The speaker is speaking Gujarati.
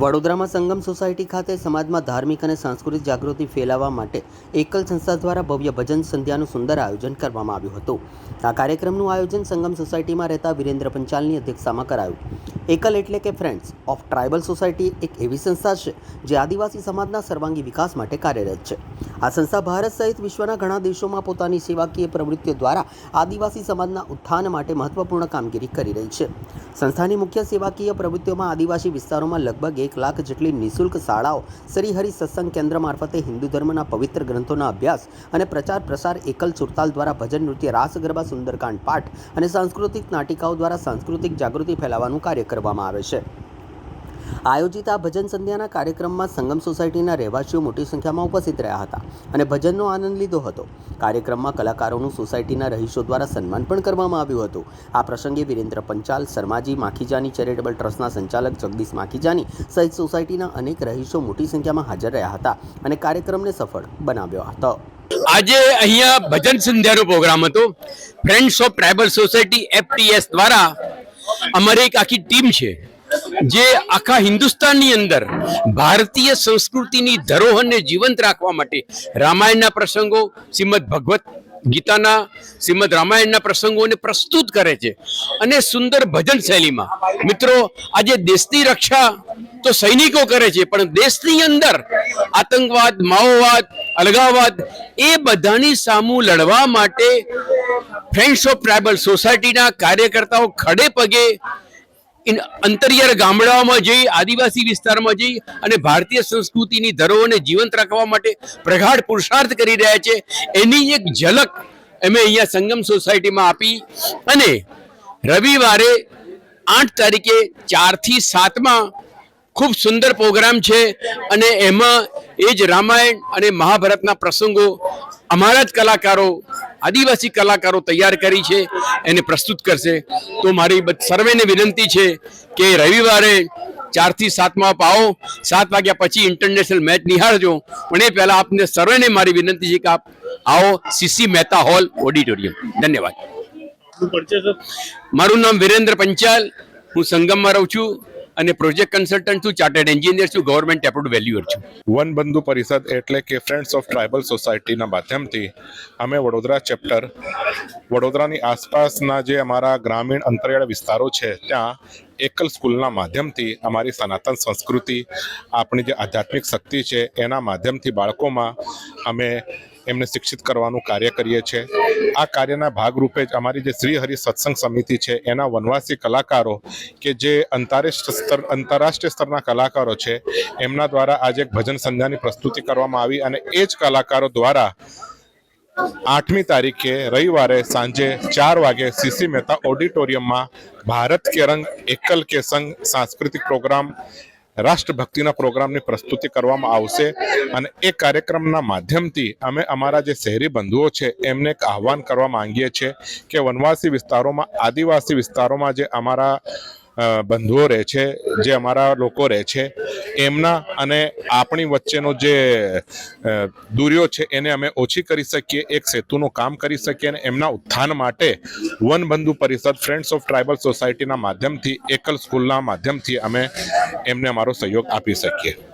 વડોદરામાં સંગમ સોસાયટી ખાતે સમાજમાં ધાર્મિક અને સાંસ્કૃતિક જાગૃતિ ફેલાવવા માટે એકલ સંસ્થા દ્વારા ભવ્ય ભજન સંધ્યાનું સુંદર આયોજન કરવામાં આવ્યું હતું। આ કાર્યક્રમનું આયોજન સંગમ સોસાયટીમાં રહેતા વિરેન્દ્ર પંચાલની અધ્યક્ષતામાં કરાયું। એકલ એટલે કે ફ્રેન્ડ્સ ઓફ ટ્રાઇબલ સોસાયટી એક એવી સંસ્થા છે જે આદિવાસી સમાજના સર્વાંગી વિકાસ માટે કાર્યરત છે। આ સંસ્થા ભારત સહિત વિશ્વના ઘણા દેશોમાં પોતાની સેવાકીય પ્રવૃત્તિઓ દ્વારા આદિવાસી સમાજના ઉત્થાન માટે મહત્વપૂર્ણ કામગીરી કરી રહી છે। સંસ્થાની મુખ્ય સેવાકીય પ્રવૃત્તિઓમાં આદિવાસી વિસ્તારોમાં લગભગ 1 લાખ જેટલી નિઃશુલ્ક શાળાઓ, શ્રીહરિ સત્સંગ કેન્દ્ર મારફતે હિન્દુ ધર્મના પવિત્ર ગ્રંથોના અભ્યાસ અને પ્રચાર પ્રસાર, એકલ સુરતાલ દ્વારા ભજન નૃત્ય, રાસ ગરબા, સુંદરકાંડ પાઠ અને સાંસ્કૃતિક નાટિકાઓ દ્વારા સાંસ્કૃતિક જાગૃતિ ફેલાવવાનું કાર્ય કરવામાં આવે છે। આયોજિત આ ભજન સંધ્યાના કાર્યક્રમમાં સંગમ સોસાયટીના રહેવાસીઓ મોટી સંખ્યામાં ઉપસ્થિત રહ્યા હતા અને ભજનનો આનંદ લીધો હતો। કાર્યક્રમમાં કલાકારોનું સોસાયટીના રહીશો દ્વારા સન્માન પણ કરવામાં આવ્યું હતું। આ પ્રસંગે વિરેન્દ્ર પંચાલ, શર્માજી માખીજાની ચેરિટેબલ ટ્રસ્ટના સંચાલક જગદીશ માખીજાની સહિત સોસાયટીના અનેક રહીશો મોટી સંખ્યામાં હાજર રહ્યા હતા અને કાર્યક્રમને સફળ બનાવ્યો હતો। આજે અહીંયા ભજન સંધ્યાનો પ્રોગ્રામ હતો। Friends of tribal society FTS દ્વારા અમારી એક આખી ટીમ છે જે આખા હિન્દુસ્તાનની અંદર ભારતીય સંસ્કૃતિની ધરોહરને જીવંત રાખવા માટે રામાયણના પ્રસંગો, શ્રીમદ ભગવત ગીતાના, શ્રીમદ રામાયણના પ્રસંગોને પ્રસ્તુત કરે છે અને સુંદર ભજન શૈલીમાં। મિત્રો, આજે દેશની રક્ષા તો સૈનિકો કરે છે, પણ દેશની અંદર આતંકવાદ, માઓવાદ, અલગાવવાદ એ બધાની સામું લડવા માટે ફ્રેન્ડ્સ ઓફ ટ્રાઇબલ સોસાયટીના કાર્યકર્તાઓ ખડે પગે અંતરિયાળ ગામડાઓમાં જઈ, આદિવાસી વિસ્તારમાં જઈ અને ભારતીય સંસ્કૃતિની ધરોહરને જીવંત રાખવા માટે પ્રગાઢ પુરુષાર્થ કરી રહ્યા છે। એની એક ઝલક અમે અહીંયા સંગમ સોસાયટીમાં આપી અને રવિવારે 8 તારીખે 4 થી 7માં ખૂબ સુંદર પ્રોગ્રામ છે અને એમાં એ જ રામાયણ અને મહાભારતના પ્રસંગો અમારા જ કલાકારો, આદિવાસી કલાકારો તૈયાર કરી છે, એને પ્રસ્તુત કરશે। તો મારી સર્વેને વિનંતી છે કે રવિવારે 4 થી 7માં આપ આવો। 7 વાગ્યા પછી ઇન્ટરનેશનલ મેચ નિહાળજો, પણ એ પહેલાં આપને સર્વેને મારી વિનંતી છે કે આપ આવો CC મહેતા હોલ ઓડિટોરિયમ। ધન્યવાદ। મારું નામ વિરેન્દ્ર પંચાલ, હું સંગમમાં રહું છું અને પ્રોજેક્ટ કન્સલ્ટન્ટ છું, ચાર્ટર્ડ એન્જિનિયર છું, ગવર્મેન્ટ એપ્રુવડ વેલ્યુઅર છું। વન બંધુ પરિષદ એટલે કે ફ્રેન્ડ્સ ઓફ ટ્રાઇબલ સોસાયટીના માધ્યમથી અમે વડોદરા ચેપ્ટર, વડોદરાની આસપાસના જે અમારા ગ્રામીણ અંતરિયાળ વિસ્તારો છે ત્યાં એકલ સ્કૂલના માધ્યમથી અમારી સનાતન સંસ્કૃતિ, આપણી જે આધ્યાત્મિક શક્તિ છે એના માધ્યમથી બાળકોમાં અમે એમને શિક્ષિત કરવાનું કાર્ય કરીએ છીએ। આ કાર્યના ભાગરૂપે જ અમારી જે શ્રીહરિ સત્સંગ સમિતિ છે એના વનવાસી કલાકારો કે જે આંતરરાષ્ટ્રીય સ્તરના કલાકારો છે એમના દ્વારા આજે એક ભજન સંધ્યાની પ્રસ્તુતિ કરવામાં આવી અને એ જ કલાકારો દ્વારા 8મી તારીખે રવિવારે સાંજે 4 વાગે CC મહેતા ઓડિટોરિયમમાં ભારત કે રંગ એકલ કે સંગ સાંસ્કૃતિક પ્રોગ્રામ, રાષ્ટ્રભક્તિના પ્રોગ્રામની પ્રસ્તુતિ કરવામાં આવશે અને એ કાર્યક્રમના માધ્યમથી અમે અમારા જે શહેરી બંધુઓ છે એમને એક આહ્વાન કરવા માંગીએ છીએ કે વનવાસી વિસ્તારોમાં, આદિવાસી વિસ્તારોમાં જે અમારા બંધુઓ રહે છે, જે અમારા લોકો રહે છે, એમના અને આપણી વચ્ચેનો જે દૂરીઓ છે એને અમે ઓછી કરી શકીએ, એક સેતુનું કામ કરી શકીએ અને એમના ઉત્થાન માટે વન બંધુ પરિષદ, ફ્રેન્ડ્સ ઓફ ટ્રાઇબલ સોસાયટીના માધ્યમથી, એકલ સ્કૂલના માધ્યમથી અમે એમને અમારો સહયોગ આપી શકીએ।